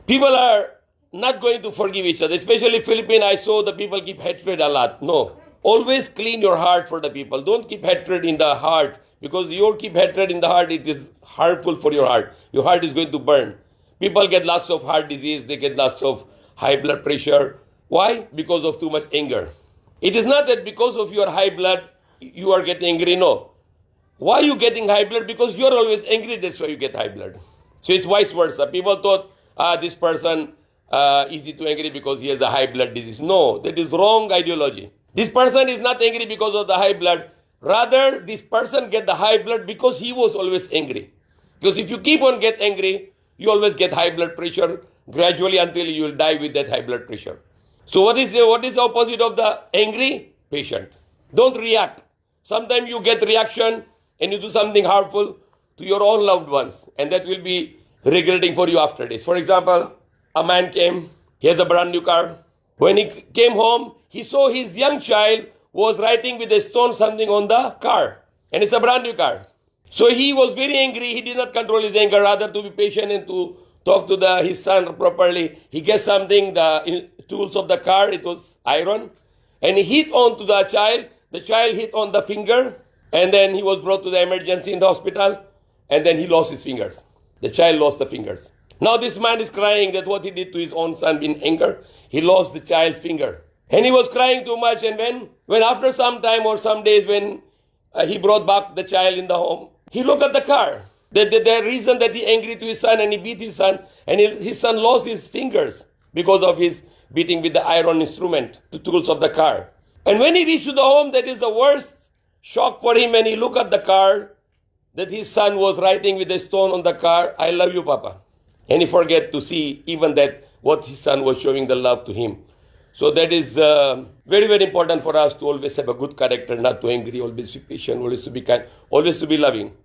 People are not going to forgive each other. Especially Philippines, I saw the people keep hatred a lot. No. Always clean your heart for the people. Don't keep hatred in the heart, because you keep hatred in the heart, it is harmful for your heart. Your heart is going to burn. People get lots of heart disease, they get lots of high blood pressure. Why? Because of too much anger. It is not that because of your high blood, you are getting angry. No. Why are you getting high blood? Because you are always angry, that's why you get high blood. So it's vice versa. People thought, this person easy to angry because he has a high blood disease. No, that is wrong ideology. This person is not angry because of the high blood. Rather, this person get the high blood because he was always angry. Because if you keep on get angry, you always get high blood pressure gradually until you will die with that high blood pressure. So what is the opposite of the angry? Patient. Don't react. Sometimes you get reaction and you do something harmful to your own loved ones, and that will be regretting for you after this. For example, a man came, he has a brand new car. When he came home, he saw his young child was writing with a stone something on the car, and it's a brand new car. So he was very angry. He did not control his anger, rather to be patient and to talk to his son properly. He gets something, the tools of the car, it was iron, and he hit on to the child. The child hit on the finger, and then he was brought to the emergency in the hospital, and then he lost his fingers. The child lost the fingers. Now this man is crying that what he did to his own son in anger, he lost the child's finger. And he was crying too much, and when after some time or some days when he brought back the child in the home, he looked at the car. The reason that he angry to his son and he beat his son, and his son lost his fingers because of his beating with the iron instrument, the tools of the car. And when he reached to the home, that is the worst shock for him, and he looked at the car, that his son was writing with a stone on the car, "I love you, Papa." And he forget to see even that what his son was showing the love to him. So that is very, very important for us to always have a good character, not to angry, always be patient, always to be kind, always to be loving.